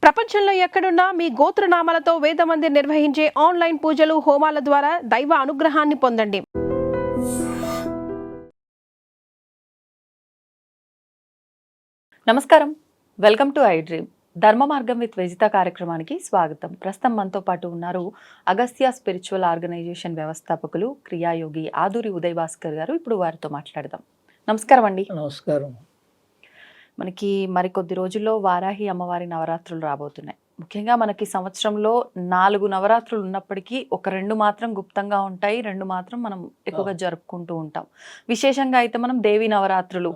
ప్రపంచంలో ఎక్కడున్నా మీ గోత్రనామాలతో వేదమందిర్ నిర్వహించే ఆన్లైన్ పూజలు హోమాల ద్వారా దైవ అనుగ్రహాన్ని పొందండి. నమస్కారం, వెల్కమ్ టు ఐ డ్రీమ్. ధర్మ మార్గం విత్ వెజిత కార్యక్రమానికి స్వాగతం. ప్రస్తుతం మనతో పాటు ఉన్నారు అగస్త్య స్పిరిచువల్ ఆర్గనైజేషన్ వ్యవస్థాపకులు క్రియాయోగి ఆదూరి ఉదయ్ భాస్కర్ గారు. ఇప్పుడు వారితో మాట్లాడదాం. నమస్కారం అండి. నమస్కారం. మనకి మరికొద్ది రోజుల్లో వారాహి అమ్మవారి నవరాత్రులు రాబోతున్నాయి. ముఖ్యంగా మనకి సంవత్సరంలో 4 నవరాత్రులు ఉన్నప్పటికీ ఒక 2 మాత్రం గుప్తంగా ఉంటాయి, 2 మాత్రం మనం ఎక్కువగా జరుపుకుంటూ ఉంటాం. విశేషంగా అయితే మనం దేవి నవరాత్రులు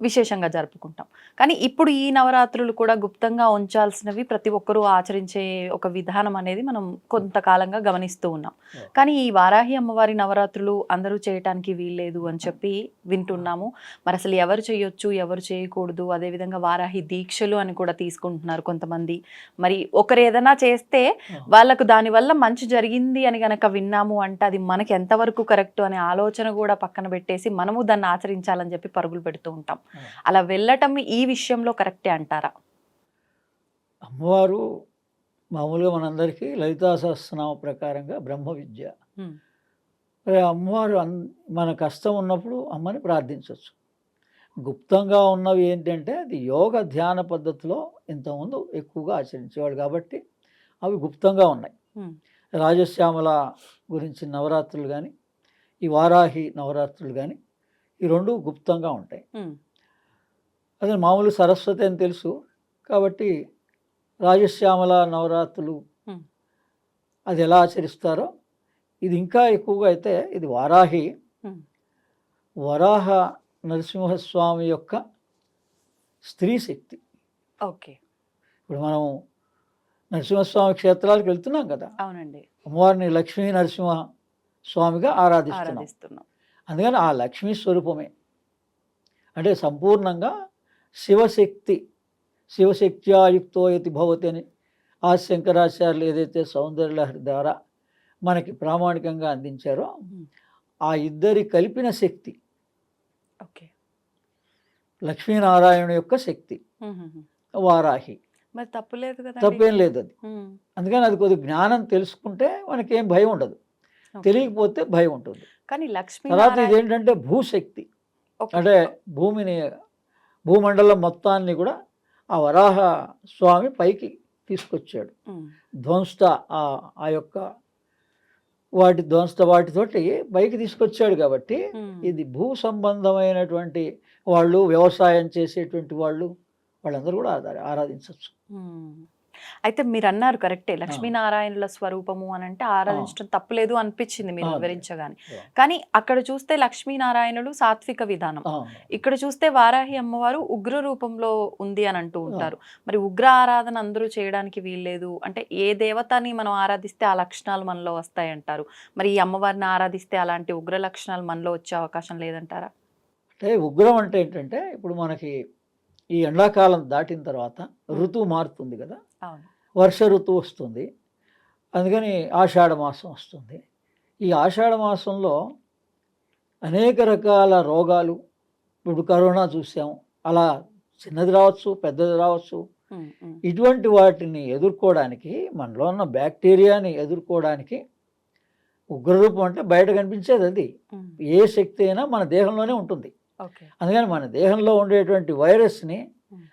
విశేషంగా జరుపుకుంటాం. కానీ ఇప్పుడు ఈ నవరాత్రులు కూడా గుప్తంగా ఉంచాల్సినవి ప్రతి ఒక్కరూ ఆచరించే ఒక విధానం అనేది మనం కొంతకాలంగా గమనిస్తూ ఉన్నాం. కానీ ఈ వారాహి అమ్మవారి నవరాత్రులు అందరూ చేయటానికి వీల్లేదు అని చెప్పి వింటున్నాము. మరి అసలు ఎవరు చేయొచ్చు, ఎవరు చేయకూడదు, అదేవిధంగా వారాహి దీక్షలు అని కూడా తీసుకుంటున్నారు కొంతమంది. మరి ఒకరు ఏదైనా చేస్తే వాళ్ళకు దానివల్ల మంచి జరిగింది అని గనక విన్నాము అంటే అది మనకి ఎంతవరకు కరెక్ట్ అనే ఆలోచన కూడా పక్కన పెట్టేసి మనము దాన్ని ఆచరించాలని చెప్పి పరుగులు పెడుతూ ఉంటాం. అలా వెళ్ళటం ఈ విషయంలో కరెక్టే అంటారా? అమ్మవారు మామూలుగా మనందరికీ లలితా సహస్రనామ ప్రకారంగా బ్రహ్మ విద్య. మరి అమ్మవారు మన కష్టం ఉన్నప్పుడు అమ్మని ప్రార్థించవచ్చు. గుప్తంగా ఉన్నవి ఏంటంటే అది యోగ ధ్యాన పద్ధతిలో ఇంతకుముందు ఎక్కువగా ఆచరించేవాడు కాబట్టి అవి గుప్తంగా ఉన్నాయి. రాజశ్యామల గురించి నవరాత్రులు కానీ, ఈ వారాహి నవరాత్రులు కానీ, ఈ 2 గుప్తంగా ఉంటాయి. అదే మామూలు సరస్వతి అని తెలుసు కాబట్టి రాజశ్యామల నవరాత్రులు అది ఎలా ఆచరిస్తారో ఇది ఇంకా ఎక్కువగా అయితే ఇది వారాహి వరాహ నరసింహస్వామి యొక్క స్త్రీ శక్తి. ఓకే, ఇప్పుడు మనం నరసింహస్వామి క్షేత్రాలకు వెళ్తున్నాం కదా. అవునండి. అమ్మవారిని లక్ష్మీ నరసింహ స్వామిగా ఆరాధిస్తున్నాం. అందుకని ఆ లక్ష్మీ స్వరూపమే అంటే సంపూర్ణంగా శివశక్త్యాయుక్తో యతి భవతి అని ఆ శంకరాచార్యులు ఏదైతే సౌందర్యలహరి ద్వారా మనకి ప్రామాణికంగా అందించారో ఆ ఇద్దరి కలిపిన శక్తి ఓకే, లక్ష్మీనారాయణ యొక్క శక్తి వారాహి. మరి తప్పులేదు కదా, తప్పేం లేదు అది. అందుకని అది కొద్ది జ్ఞానం తెలుసుకుంటే మనకేం భయం ఉండదు, తెలియకపోతే భయం ఉంటుంది. కానీ లక్ష్మీ తర్వాత ఇదేంటంటే భూశక్తి అంటే భూమండలం మొత్తాన్ని కూడా ఆ వరాహ స్వామి పైకి తీసుకొచ్చాడు. ధ్వంస ఆ యొక్క వాటితోటి పైకి తీసుకొచ్చాడు కాబట్టి ఇది భూ సంబంధమైనటువంటి వాళ్ళు, వ్యవసాయం చేసేటువంటి వాళ్ళందరూ కూడా ఆరాధించవచ్చు. అయితే మీరు అన్నారు కరెక్టే, లక్ష్మీనారాయణుల స్వరూపము అని అంటే ఆరాధించడం తప్పులేదు అనిపించింది మీరు వివరించగానే. కానీ అక్కడ చూస్తే లక్ష్మీనారాయణులు సాత్విక విధానం, ఇక్కడ చూస్తే వారాహి అమ్మవారు ఉగ్ర రూపంలో ఉంది అని అంటూ ఉంటారు. మరి ఉగ్ర ఆరాధన అందరూ చేయడానికి వీల్లేదు అంటే ఏ దేవతని మనం ఆరాధిస్తే ఆ లక్షణాలు మనలో వస్తాయి అంటారు. మరి ఈ అమ్మవారిని ఆరాధిస్తే అలాంటి ఉగ్ర లక్షణాలు మనలో వచ్చే అవకాశం లేదంటారా? అంటే ఉగ్రం అంటే ఏంటంటే ఇప్పుడు మనకి ఈ ఎండాకాలం దాటిన తర్వాత ఋతువు మారుతుంది కదా, వర్ష ఋతువు వస్తుంది. అందుకని ఆషాఢ మాసం వస్తుంది. ఈ ఆషాఢ మాసంలో అనేక రకాల రోగాలు, ఇప్పుడు కరోనా చూసాం, అలా చిన్నది రావచ్చు, పెద్దది రావచ్చు. ఇటువంటి వాటిని ఎదుర్కోవడానికి, మనలో ఉన్న బ్యాక్టీరియాని ఎదుర్కోవడానికి ఉగ్రరూపం అంటే బయట కనిపించేది అది. ఏ శక్తి అయినా మన దేహంలోనే ఉంటుంది. అందుకని మన దేహంలో ఉండేటువంటి వైరస్ని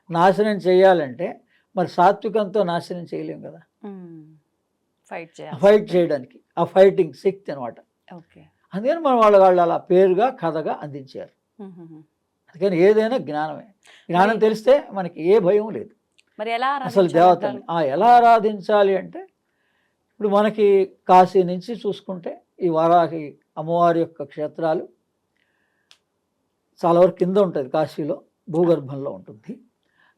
నాశనం చేయాలంటే మరి సాత్వికంతో నాశనం చేయలేం కదా, ఫైట్ చేయడానికి ఆ ఫైటింగ్ శక్తి అనమాట. అందుకని మన వాళ్ళు అలా పేరుగా కథగా అందించారు. అందుకని ఏదైనా జ్ఞానమే. జ్ఞానం తెలిస్తే మనకి ఏ భయం లేదు. మరి ఎలా అసలు దేవతని ఎలా ఆరాధించాలి అంటే ఇప్పుడు మనకి కాశీ నుంచి చూసుకుంటే ఈ వారాహి అమ్మవారి యొక్క క్షేత్రాలు చాలా వరకు కింద ఉంటుంది. కాశీలో భూగర్భంలో ఉంటుంది.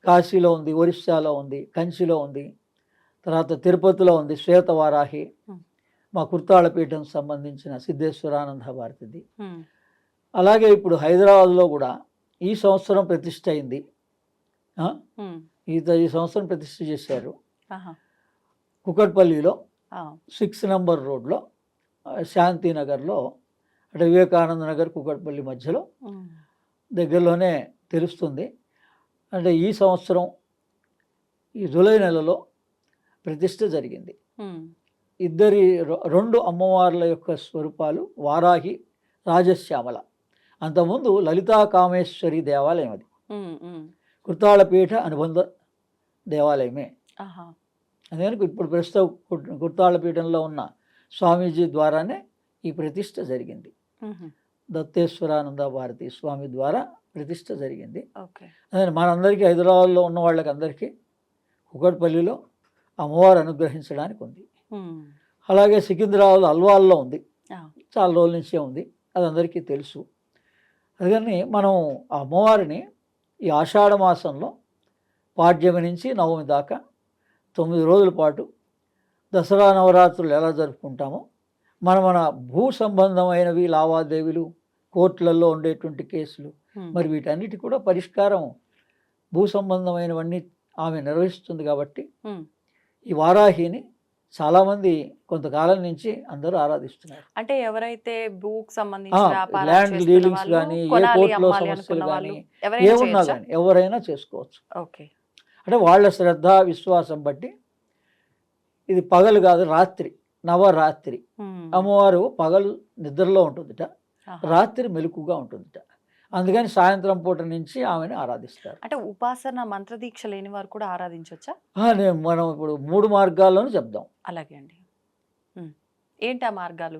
కాశీలో ఉంది, ఒరిస్సాలో ఉంది, కంచిలో ఉంది, తర్వాత తిరుపతిలో ఉంది శ్వేతవారాహి, మా కుర్తాళపీఠం సంబంధించిన సిద్ధేశ్వరానంద భారతిది. అలాగే ఇప్పుడు హైదరాబాద్లో కూడా ఈ సంవత్సరం ప్రతిష్ఠ అయింది. ఈ సంవత్సరం ప్రతిష్ఠ చేశారు. కుకట్పల్లిలో 6 నంబర్ రోడ్లో శాంతినగర్లో, అంటే వివేకానంద నగర్ కుకట్పల్లి మధ్యలో దగ్గరలోనే తెలుస్తుంది. అంటే ఈ సంవత్సరం ఈ జూలై నెలలో ప్రతిష్ఠ జరిగింది. ఉమ్, ఇద్దరి రెండు అమ్మవార్ల యొక్క స్వరూపాలు వారాహి, రాజశ్యామల. అంతకుముందు లలితా కామేశ్వరి దేవాలయం అది, ఉమ్, ఉమ్. కుర్తాళపీఠ అనుబంధ దేవాలయమే. ఆహా. అందుకని ఇప్పుడు ప్రస్తుతం కుర్తాళపీఠంలో ఉన్న స్వామీజీ ద్వారానే ఈ ప్రతిష్ఠ జరిగింది. ఉహు. దత్తేశ్వరానంద భారతి స్వామి ద్వారా ప్రతిష్ఠ జరిగింది. ఓకే. అదే మనందరికీ హైదరాబాద్లో ఉన్న వాళ్ళకి అందరికీ కుకట్పల్లిలో అమ్మవారు అనుగ్రహించడానికి ఉంది. ఉమ్. అలాగే సికింద్రాబాద్ అల్వాల్లో ఉంది, ఆ. చాలా రోజుల నుంచే ఉంది, అది అందరికీ తెలుసు. అందుకని మనం ఆ అమ్మవారిని ఈ ఆషాఢ మాసంలో పాడ్యమి నుంచి నవమి దాకా 9 రోజుల పాటు దసరా నవరాత్రులు ఎలా జరుపుకుంటామో మన భూ సంబంధమైనవి లావాదేవీలు, కోర్టులలో ఉండేటువంటి కేసులు, ఉమ్. మరి వీటన్నిటి కూడా పరిష్కారం భూ సంబంధమైనవన్నీ ఆమె నిర్వహిస్తుంది. కాబట్టి ఉమ్. ఈ వారాహిని చాలామంది కొంతకాలం నుంచి అందరూ ఆరాధిస్తున్నారు. అంటే ఎవరైతే భూకు సంబంధించి వ్యాపారాలు ల్యాండ్ చేస్తున్న డీలింగ్స్ వాళ్ళు, కానీ, ఏ కొనాలి, కోర్టులో అమ్మాలి సమస్యలు అనుకున్న వాళ్ళు కానీ, ఎవరైనా ఏమున్నా చేయొచ్చా? కానీ ఎవరైనా చేసుకోవచ్చు. ఓకే. అంటే వాళ్ళ శ్రద్ధ విశ్వాసం బట్టి. ఇది పగలు కాదు, రాత్రి, నవరాత్రి. ఉమ్. అమ్మవారు పగలు నిద్రలో ఉంటుందిట, ఆహా. రాత్రి మెలకుగా ఉంటుందిట. అందుకని సాయంత్రం పూట నుంచి ఆమెను ఆరాధిస్తారు. అంటే ఉపాసన మంత్ర దీక్ష లేని వారు కూడా ఆరాధించవచ్చా? మనం ఇప్పుడు 3 మార్గాల్లోనూ చెప్దాం. అలాగే అండి. ఉమ్. ఏంటి ఆ మార్గాలు?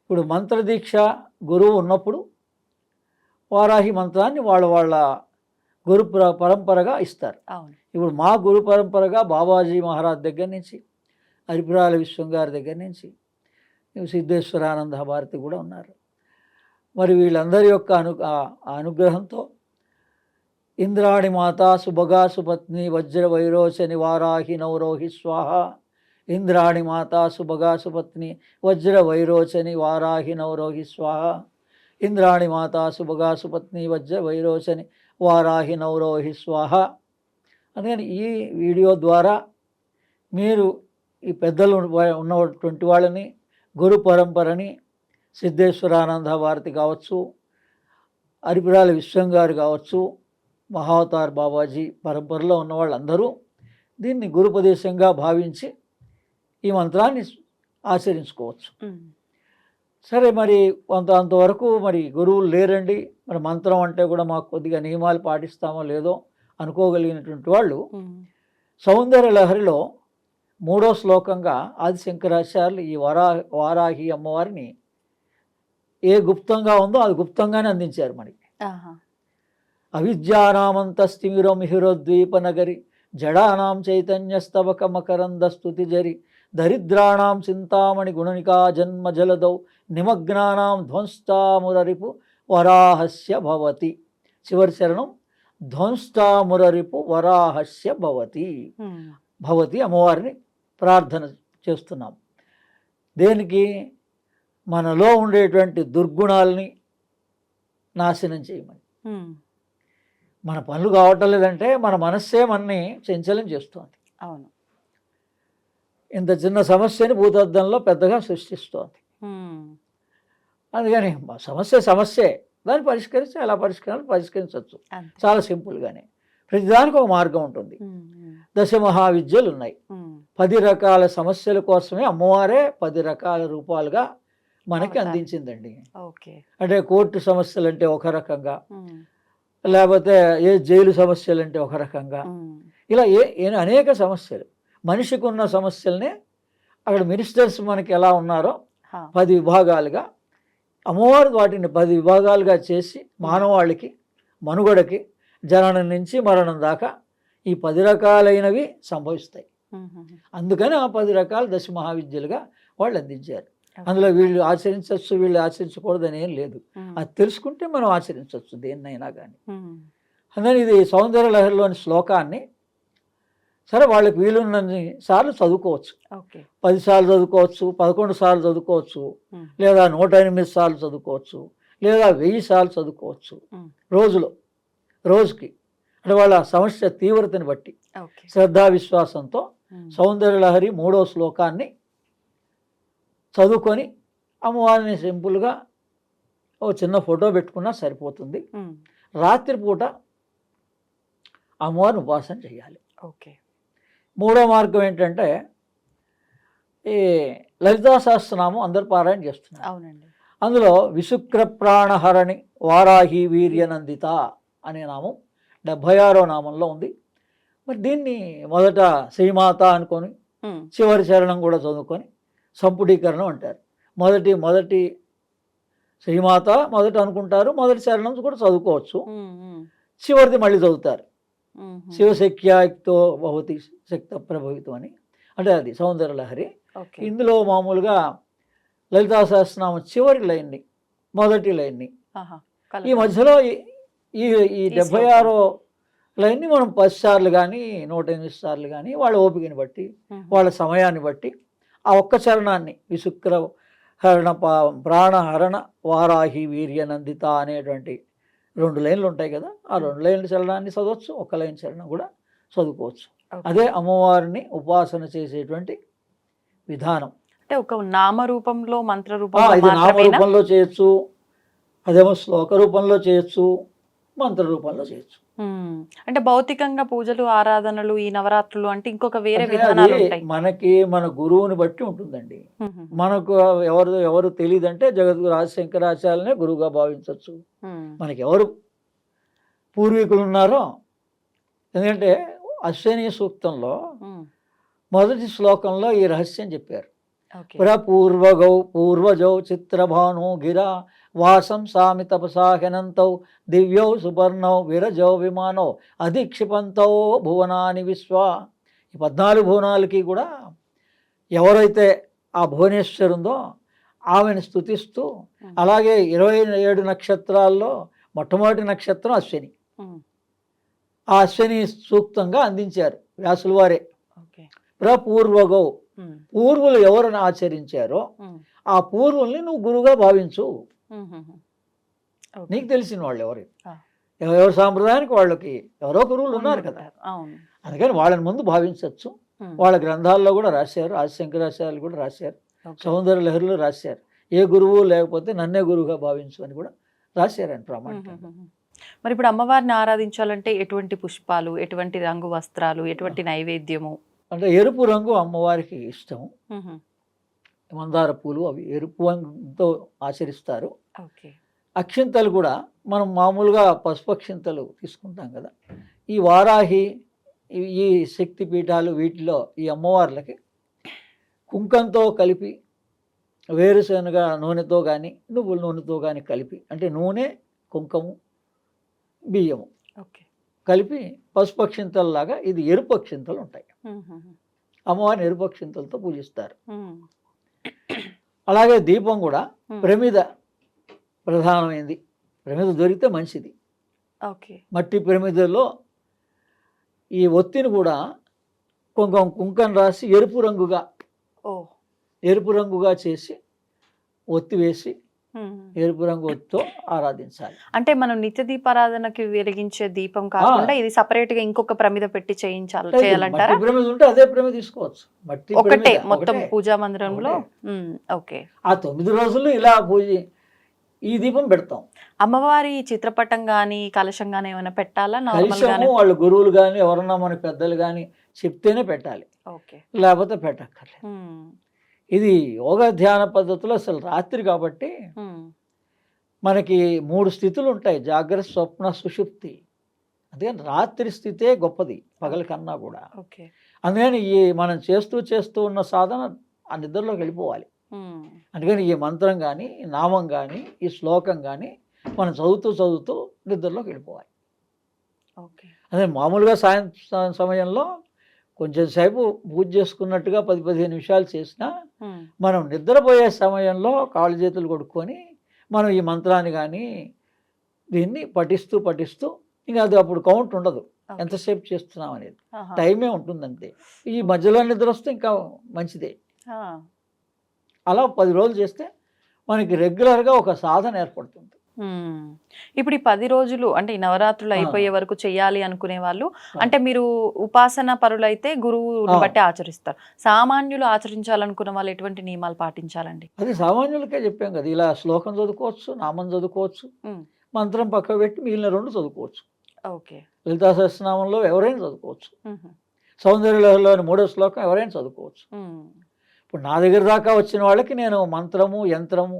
ఇప్పుడు మంత్రదీక్ష గురువు ఉన్నప్పుడు వారాహి మంత్రాన్ని వాళ్ళ గురు పరంపరగా ఇస్తారు. అవును. ఇప్పుడు మా గురు పరంపరగా బాబాజీ మహారాజ్ దగ్గర నుంచి, అరిపురాల విశ్వం గారి దగ్గర నుంచి, సిద్ధేశ్వరానంద భారతి కూడా ఉన్నారు. మరి వీళ్ళందరి యొక్క అనుగ్రహంతో ఇంద్రాణి మాత సుభగా సుపత్ని వజ్ర వైరోచని వారాహి నవరోహి స్వాహ. ఇంద్రాణి మాత సుభగా సుపత్ని వజ్ర వైరోచని వారాహి నవరోహి స్వాహ. ఇంద్రాణి మాత సుభగా సుపత్ని వజ్ర వైరోచని వారాహి నవరోహి స్వాహ. అందుకని ఈ వీడియో ద్వారా మీరు ఈ పెద్దలు ఉన్నటువంటి వాళ్ళని, గురు పరంపరని, సిద్ధేశ్వరానంద భారతి కావచ్చు, అరిపురాల విశ్వం గారు కావచ్చు, మహావతార్ బాబాజీ పరంపరలో ఉన్న వాళ్ళందరూ దీన్ని గురుపదేశంగా భావించి ఈ మంత్రాన్ని ఆచరించుకోవచ్చు. ఉమ్. సరే, మరి అంతవరకు మరి గురువులు లేరండి, మరి మంత్రం అంటే కూడా మాకు కొద్దిగా నియమాలు పాటిస్తామో లేదో అనుకోగలిగినటువంటి వాళ్ళు ఉమ్. సౌందర్య లహరిలో 3వ శ్లోకంగా ఆదిశంకరాచార్యులు ఈ వారాహి అమ్మవారిని ఏ గుప్తంగా ఉందో అది గుప్తంగానే అందించారు మనకి. ఆహా. అవిద్యానామంతస్తిమిరమిహిరోద్వీపనగరి జడానాం చైతన్యస్తవక మకరంద స్తుతి జరి దరిద్రాణం చింతామణి గుణనికా జన్మ జలదౌ నిమగ్నానాం ధ్వంస్తామురరిపు వరాహస్య భవతి. చివరి చరణం ధ్వంస్తామురరిపు వరాహస్య భవతి. ఉమ్. భవతి అమ్మవారిని ప్రార్థన చేస్తున్నాం. దేనికి? మనలో ఉండేటువంటి దుర్గుణాలని నాశనం చేయమని. ఉమ్. మన పనులు కావటం లేదంటే మన మనస్సే మనని చంచలం చేస్తోంది. అవును. ఇంత చిన్న సమస్యని భూతద్దంలో పెద్దగా సృష్టిస్తోంది. ఉమ్. అందుకని సమస్యే దాన్ని పరిష్కరిస్తే ఎలా పరిష్కరించవచ్చు, అంతే. చాలా సింపుల్గానే. ప్రతిదానికి ఒక మార్గం ఉంటుంది. ఉమ్. ఉమ్. 10 మహావిద్యలు ఉన్నాయి. ఉమ్. 10 రకాల సమస్యల కోసమే అమ్మవారే 10 రకాల రూపాలుగా మనకి అవతారం. అందించిందండి. ఓకే. అంటే కోర్టు సమస్యలు అంటే ఒక రకంగా, ఉమ్. లేకపోతే జైలు సమస్యలు అంటే ఒక రకంగా, ఉమ్. ఇలా అనేక సమస్యలు. మనిషికి ఉన్న సమస్యలనే అక్కడ మినిస్టర్స్ మనకి ఎలా ఉన్నారో హా. 10 విభాగాలుగా అమ్మవారు వాటిని 10 విభాగాలుగా చేసి మానవాళికి మనుగడకి జననం నుంచి మరణం దాకా ఈ 10 రకాలైనవి సంభవిస్తాయి. ఉమ్. ఉమ్. అందుకని ఆ 10 రకాల 10 మహావిద్యలుగా వాళ్ళు అందించారు. ఓకే. అందులో వీళ్ళు ఆచరించవచ్చు, వీళ్ళు ఆచరించకూడదని ఏం లేదు. ఉమ్. అది తెలుసుకుంటే మనం ఆచరించవచ్చు దేన్నైనా కానీ. ఉమ్. అందుకని ఇది సౌందర్య లహరిలోని శ్లోకాన్ని సరే వాళ్ళకి వీలున్నన్ని సార్లు చదువుకోవచ్చు. ఓకే. 10 సార్లు చదువుకోవచ్చు, 11 సార్లు చదువుకోవచ్చు, ఉమ్. లేదా 108 సార్లు చదువుకోవచ్చు, లేదా 1000 సార్లు చదువుకోవచ్చు. ఉమ్. రోజుకి అంటే వాళ్ళ సమస్య తీవ్రతని బట్టి ఓకే. శ్రద్ధా విశ్వాసంతో ఉమ్. సౌందర్య లహరి 3వ శ్లోకాన్ని చదువుకొని అమ్మవారిని సింపుల్గా ఓ చిన్న ఫోటో పెట్టుకున్నా సరిపోతుంది. ఉమ్. రాత్రిపూట అమ్మవారిని ఉపాసన చేయాలి. ఓకే. 3వ మార్గం ఏంటంటే ఈ లలితా సహస్రనామం అందరు పారాయణ చేస్తున్నారు. అవునండి. అందులో విశుక్ర ప్రాణహరణి వారాహి వీర్యనందిత అనే నామం 76వ నామంలో ఉంది. మరి దీన్ని మొదట శ్రీమాత అనుకొని చివరి చరణం కూడా చదువుకొని సంపుటీకరణం అంటారు. మొదటి శ్రీమాత మొదట అనుకుంటారు, మొదటి చరణం కూడా చదువుకోవచ్చు, చివరిది మళ్ళీ చదువుతారు. శివశక్యాయుక్తో భవతి శక్త ప్రభవితం అని, అంటే అది సౌందర్యలహరి. ఇందులో మామూలుగా లలితా సహస్రనామం చివరి లైన్ని మొదటి లైన్ని ఈ మధ్యలో ఈ 76వ లైన్ని మనం 10 సార్లు కానీ 108 సార్లు కానీ వాళ్ళ ఓపికని బట్టి వాళ్ళ సమయాన్ని బట్టి ఆ ఒక్క చరణాన్ని విశుక్ర హరణ ప్రాణహరణ వారాహి వీర్యనందిత అనేటువంటి 2 లైన్లు ఉంటాయి కదా, ఆ 2 లైన్ల చరణాన్ని చదవచ్చు, ఒక్క లైన్ చరణం కూడా చదువుకోవచ్చు. అదే అమ్మవారిని ఉపాసన చేసేటువంటి విధానం. అంటే ఒక నామరూపంలో మంత్ర ఇది నామరూపంలో చేయొచ్చు, అదేమో శ్లోక రూపంలో చేయొచ్చు, మంత్ర రూపంలో చేయొచ్చు. అంటే భౌతికంగా పూజలు ఆరాధనలు ఈ నవరాత్రులు అంటే ఇంకొక వేరే విధానాలు ఉంటాయి. మనకి మన గురువుని బట్టి ఉంటుందండి. మనకు ఎవరు తెలియదంటే జగద్గురు ఆదిశంకరాచార్యులనే గురువుగా భావించవచ్చు. మనకి ఎవరు పూర్వీకులు ఉన్నారో, ఎందుకంటే అశ్విని సూక్తంలో మొదటి శ్లోకంలో ఈ రహస్యం చెప్పారు. పూర్వజౌ చిత్రభాను గిరా వాసం సామి తపసాహనంతౌ దివ్యౌ సుపర్ణౌ విరజౌ విమానౌ అధిక్షిపంతౌ భువనాని విశ్వ. ఈ 14 భువనాలకి కూడా ఎవరైతే ఆ భువనేశ్వరుందో ఆమెను స్తుతిస్తూ, అలాగే 27 నక్షత్రాల్లో మొట్టమొదటి నక్షత్రం అశ్విని. ఆ అశ్విని సూక్తంగా అందించారు వ్యాసుల వారే. ప్రపూర్వగౌ, పూర్వులు ఎవరిని ఆచరించారో ఆ పూర్వుల్ని నువ్వు గురువుగా భావించు. నీకు తెలిసిన వాళ్ళు ఎవరి సాంప్రదాయానికి వాళ్ళకి ఎవరో గురువులు ఉన్నారు కదా, అందుకని వాళ్ళని ముందు భావించవచ్చు. వాళ్ళ గ్రంథాల్లో కూడా రాశారు, ఆదిశంకరాచార్యులు కూడా రాశారు, సౌందర్యలహరిలో రాశారు, ఏ గురువు లేకపోతే నన్నే గురువుగా భావించు అని కూడా రాశారని ప్రామాణికంగా. మరి ఇప్పుడు అమ్మవారిని ఆరాధించాలంటే ఎటువంటి పుష్పాలు, ఎటువంటి రంగు వస్త్రాలు, ఎటువంటి నైవేద్యము? అంటే ఎరుపు రంగు అమ్మవారికి ఇష్టం. మందార పూలు అవి ఎరుపు రంగుతో ఆచరిస్తారు. అక్షింతలు కూడా మనం మామూలుగా పసుపు అక్షింతలు తీసుకుంటాం కదా, ఈ వారాహి ఈ శక్తి పీఠాలు వీటిలో ఈ అమ్మవార్లకి కుంకంతో కలిపి వేరుశనగ నూనెతో కానీ నువ్వుల నూనెతో కానీ కలిపి, అంటే నూనె కుంకము బియ్యము కలిపి పసుపు అక్షింతలలాగా ఇది ఎరుపు అక్షింతలు ఉంటాయి. అమ్మవారిని ఎరుపు అక్షింతలతో పూజిస్తారు. అలాగే దీపం కూడా ప్రమిద ప్రధానమైంది. ప్రమిద దొరికితే మంచిది. మట్టి ప్రమిదలో ఈ ఒత్తిని కూడా కుంకం రాసి ఎరుపు రంగుగా చేసి ఒత్తి వేసి ఎరుపు రంగు ఒత్తితో ఆరాధించాలి. అంటే మనం నిత్య దీపారాధనకి వెలిగించే దీపం కాకుండా ఇది సపరేట్ గా ఇంకొక ప్రమిద పెట్టి చేయాలంటారా? ప్రమిద ఉంటే అదే ప్రమిద తీసుకోవచ్చు. మట్టి ఒకటే మొత్తం పూజా మందిరంలో. ఆ 9 రోజులు ఇలా పూజ ఈ దీపం పెడతాం. అమ్మవారి చిత్రపటం గాని కలశం గాని ఏమైనా పెట్టాలా? వాళ్ళు గురువులు కానీ ఎవరన్నా మన పెద్దలు కానీ చెప్తేనే పెట్టాలి, లేకపోతే పెట్టక్కర్లేదు. ఇది యోగా ధ్యాన పద్ధతిలో అసలు రాత్రి కాబట్టి మనకి 3 స్థితులు ఉంటాయి, జాగ్రత్త స్వప్న సుషుప్తి. అందుకని రాత్రి స్థితే గొప్పది పగల కన్నా కూడా. అందుకని ఈ మనం చేస్తూ ఉన్న సాధన ఆ నిద్రలోకి వెళ్ళిపోవాలి. అందుకని ఈ మంత్రం కానీ నామం కానీ ఈ శ్లోకం కానీ మనం చదువుతూ నిద్రలోకి వెళ్ళిపోవాలి. అదే మామూలుగా సాయంత్రం సమయంలో కొంచెం సేపు పూజ చేసుకున్నట్టుగా 10-15 నిమిషాలు చేసినా మనం నిద్రపోయే సమయంలో కాళ్ళు చేతులు కొడుక్కొని మనం ఈ మంత్రాన్ని కానీ దీన్ని పఠిస్తూ ఇంకా అది అప్పుడు కౌంట్ ఉండదు ఎంతసేపు చేస్తున్నాం అనేది, టైమే ఉంటుందంతే. ఈ మధ్యలో నిద్ర వస్తే ఇంకా మంచిదే. అలా 10 రోజులు చేస్తే మనకి రెగ్యులర్గా ఒక సాధన ఏర్పడుతుంది. ఇప్పుడు ఈ 10 రోజులు అంటే ఈ నవరాత్రులు అయిపోయే వరకు చెయ్యాలి అనుకునే వాళ్ళు, అంటే మీరు ఉపాసన పరులైతే గురువుని బట్టి ఆచరిస్తారు. సామాన్యులు ఆచరించాలనుకున్న వాళ్ళు ఎటువంటి నియమాలు పాటించాలండి? అది సామాన్యులకే చెప్పాం కదా, ఇలా శ్లోకం చదువుకోవచ్చు, నామం చదువుకోవచ్చు, మంత్రం పక్క పెట్టి మిగిలిన 2 చదువుకోవచ్చు. లలితా సహస్రనామంలో ఎవరైనా చదువుకోవచ్చు, సౌందర్యలహరిలోని 3వ శ్లోకం ఎవరైనా చదువుకోవచ్చు. ఇప్పుడు నా దగ్గర దాకా వచ్చిన వాళ్ళకి నేను మంత్రము, యంత్రము,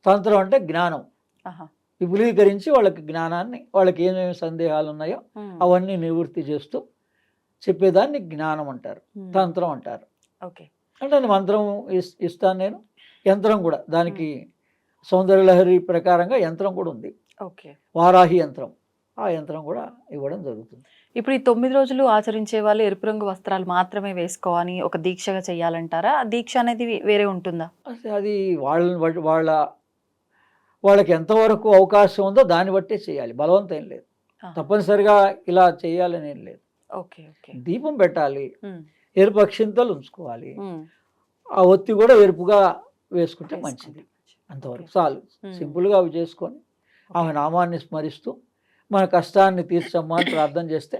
తంత్రం అంటే జ్ఞానం ఆహా. విపులీకరించి వాళ్ళకి జ్ఞానాన్ని, వాళ్ళకి ఏమేమి సందేహాలు ఉన్నాయో అవన్నీ నివృత్తి చేస్తూ చెప్పేదాన్ని జ్ఞానం అంటారు, తంత్రం అంటారు. ఓకే. అంటే నేను మంత్రం ఇస్తాను, నేను యంత్రం కూడా, దానికి సౌందర్యలహరి ప్రకారంగా యంత్రం కూడా ఉంది, ఓకే. వారాహి యంత్రం, ఆ యంత్రం కూడా ఇవ్వడం జరుగుతుంది. ఇప్పుడు ఈ 9 రోజులు ఆచరించే వాళ్ళు ఎరుపు రంగు వస్త్రాలు మాత్రమే వేసుకోవాలి, ఒక దీక్షగా చేయాలంటారా? ఆ దీక్ష అనేది వేరే ఉంటుందా? అది వాళ్ళని బట్టి వాళ్ళకి ఎంతవరకు అవకాశం ఉందో దాన్ని బట్టే చేయాలి, బలవంతం ఏం లేదు, తప్పనిసరిగా ఇలా చేయాలని ఏం లేదు. ఓకే. ఓకే. దీపం పెట్టాలి, ఎరుపు అక్షింతలు ఉంచుకోవాలి, ఆ ఒత్తి కూడా ఎరుపుగా వేసుకుంటే మంచిది, అంతవరకు చాలు. సింపుల్గా అవి చేసుకొని ఆమె నామాన్ని స్మరిస్తూ మన కష్టాన్ని తీర్చమ్మా అని ప్రార్థన చేస్తే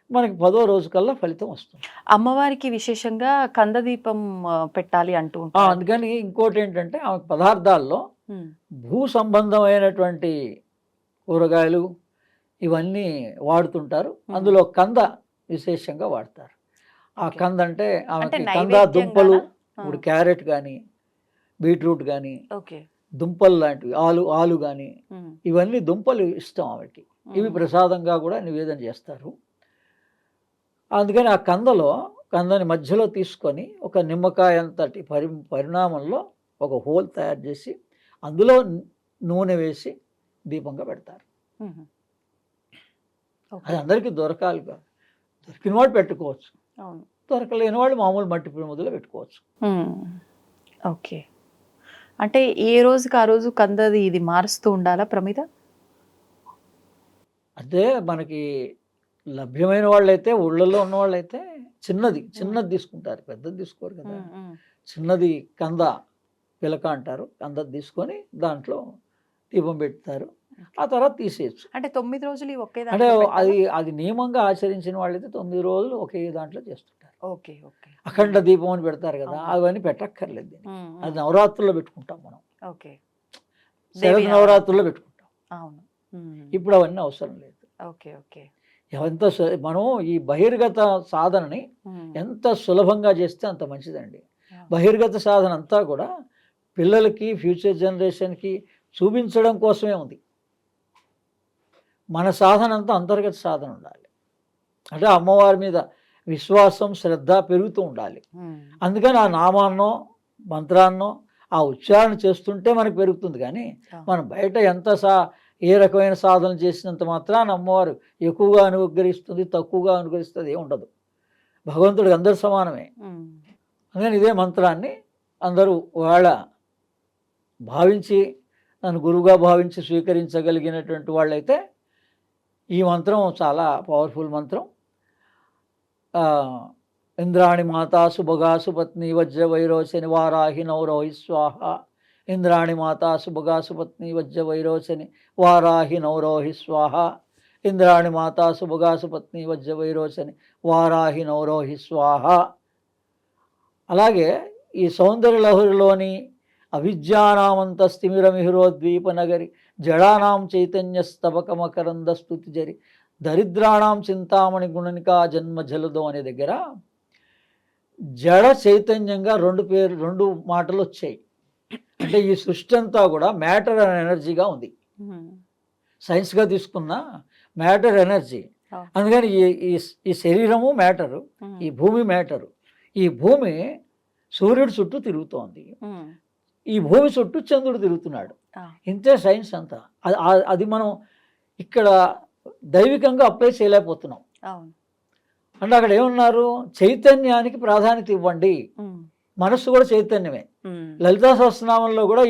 మనకి 10వ రోజు కల్లా ఫలితం వస్తుంది. అమ్మవారికి విశేషంగా కందదీపం పెట్టాలి అంటూ ఉంటారు. అందుకని ఇంకోటి ఏంటంటే ఆమె పదార్థాల్లో భూ సంబంధమైనటువంటి కూరగాయలు ఇవన్నీ వాడుతుంటారు, అందులో కంద విశేషంగా వాడతారు. ఆ కంద అంటే ఆమెకి కంద దుంపలు, ఇప్పుడు క్యారెట్ కానీ బీట్రూట్ కానీ ఓకే, దుంపలు లాంటివి, ఆలు కానీ, ఇవన్నీ దుంపలు ఇష్టం ఆమెకి, ఇవి ప్రసాదంగా కూడా నివేదన చేస్తారు. అందుకని ఆ కందని మధ్యలో తీసుకొని ఒక నిమ్మకాయ అంతటి పరిణామంలో ఒక హోల్ తయారు చేసి అందులో నూనె వేసి దీపంగా పెడతారు. అది అందరికీ దొరకాలి కాదు, దొరికిన వాడు పెట్టుకోవచ్చు, దొరకలేని వాళ్ళు మామూలు మట్టి ప్రమిదలో పెట్టుకోవచ్చు. ఓకే. అంటే ఏ రోజుకి ఆ రోజు కందది ఇది మారుస్తూ ఉండాలా ప్రమిద? అంటే మనకి లభ్యమైన వాళ్ళైతే, ఊళ్ళల్లో ఉన్న వాళ్ళైతే చిన్నది తీసుకుంటారు, పెద్దది తీసుకోరు కదా. చిన్నది కంద పిలక అంటారు, కంద తీసుకొని దాంట్లో దీపం పెడతారు, ఆ తర్వాత తీసేయచ్చు. అంటే 9 రోజులు ఒకే అంటే అది నియమంగా ఆచరించిన వాళ్ళైతే 9 రోజులు ఒకే దాంట్లో చేస్తుంటారు. ఓకే. ఓకే. అఖండ దీపం అని పెడతారు కదా, అవన్నీ పెట్టక్కర్లేదు, అది నవరాత్రుల్లో పెట్టుకుంటాం మనం, ఓకే, శరద్ నవరాత్రుల్లో పెట్టుకుంటాం. అవును. ఇప్పుడు అవన్నీ అవసరం లేదు. ఓకే. ఓకే. మనం ఈ బహిర్గత సాధనని ఎంత సులభంగా చేస్తే అంత మంచిదండి. బహిర్గత సాధన అంతా కూడా పిల్లలకి, ఫ్యూచర్ జనరేషన్కి చూపించడం కోసమే ఉంది. మన సాధన అంతా అంతర్గత సాధన ఉండాలి, అంటే అమ్మవారి మీద విశ్వాసం, శ్రద్ధ పెరుగుతూ ఉండాలి. అందుకని ఆ నామాన్నో మంత్రాన్నో ఆ ఉచ్చారణ చేస్తుంటే మనకు పెరుగుతుంది. కానీ మనం బయట ఏ రకమైన సాధన చేసినంత మాత్రాన అమ్మవారు ఎక్కువగా అనుగ్రహిస్తుంది, తక్కువగా అనుగ్రహిస్తుంది ఏమి ఉండదు. భగవంతుడికి అందరు సమానమే. అందుకని ఇదే మంత్రాన్ని అందరూ వాళ్ళ భావించి, నన్ను గురువుగా భావించి స్వీకరించగలిగినటువంటి వాళ్ళైతే ఈ మంత్రం చాలా పవర్ఫుల్ మంత్రం. ఇంద్రాణి మాతాసు భగాసు పత్ని వజ్ర వైరోచని వారాహి నౌరోహి స్వాహ. ఇంద్రాణి మాతాసు భగాసు పత్ని వజ్ర వైరోచని వారాహి నౌరోహి స్వాహ. ఇంద్రాణి మాతాసు భగాసు పత్ని వజ్ర వైరోచని వారాహి నౌరోహి స్వాహ. అలాగే ఈ సౌందర్యలహరిలోని అవిద్యానామంతస్తిమిరమిహిరోద్వీప నగరి జడానాం చైతన్యస్తబకమకరంద స్తుతి జరి దరిద్రాణం చింతామణి గుణనికా జన్మ జలదో అనే దగ్గర జడ చైతన్యంగా రెండు మాటలు వచ్చాయి. అంటే ఈ సృష్టి అంతా కూడా మ్యాటర్ అండ్ ఎనర్జీగా ఉంది. సైన్స్గా తీసుకున్న మ్యాటర్ ఎనర్జీ. అందుకని ఈ శరీరము మ్యాటరు, ఈ భూమి మ్యాటరు. ఈ భూమి సూర్యుడు చుట్టూ తిరుగుతోంది, ఈ భూమి చుట్టూ చంద్రుడు తిరుగుతున్నాడు. ఇంతే సైన్స్ అంతా. అది మనం ఇక్కడ దైవికంగా అప్లై చేయలేకపోతున్నాం. అంటే అక్కడ ఏమన్నారు, చైతన్యానికి ప్రాధాన్యత ఇవ్వండి. మనస్సు కూడా చైతన్యమే. లలితా సహస్రనామంలో కూడా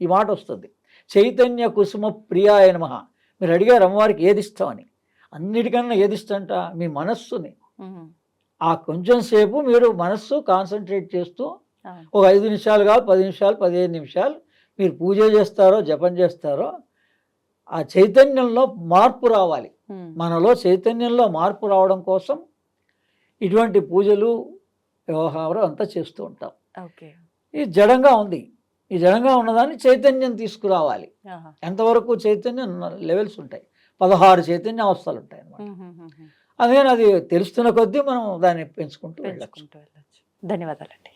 ఈ మాట వస్తుంది, చైతన్య కుసుమ ప్రియాయ నమః. మీరు అడిగారు అమ్మవారికి ఏది ఇష్టం అని. అన్నిటికన్నా ఏది ఇష్టంట, మీ మనస్సుని. ఆ కొంచెం సేపు మీరు మనస్సు కాన్సన్ట్రేట్ చేస్తూ ఒక 5 నిమిషాలు కాదు, 10 నిమిషాలు, 15 నిమిషాలు మీరు పూజ చేస్తారో, జపం చేస్తారో, ఆ చైతన్యంలో మార్పు రావాలి. మనలో చైతన్యంలో మార్పు రావడం కోసం ఇటువంటి పూజలు, వ్యవహారం అంతా చేస్తూ ఉంటాం. ఇది జడంగా ఉంది, ఈ జడంగా ఉన్నదాన్ని చైతన్యం తీసుకురావాలి. ఎంతవరకు చైతన్యం లెవెల్స్ ఉంటాయి, 16 చైతన్య అవస్థలు ఉంటాయి అన్నమాట. అందుకని అది తెలుస్తున్న కొద్దీ మనం దాన్ని పెంచుకుంటూ వెళ్ళచ్చు. ధన్యవాదాలండి.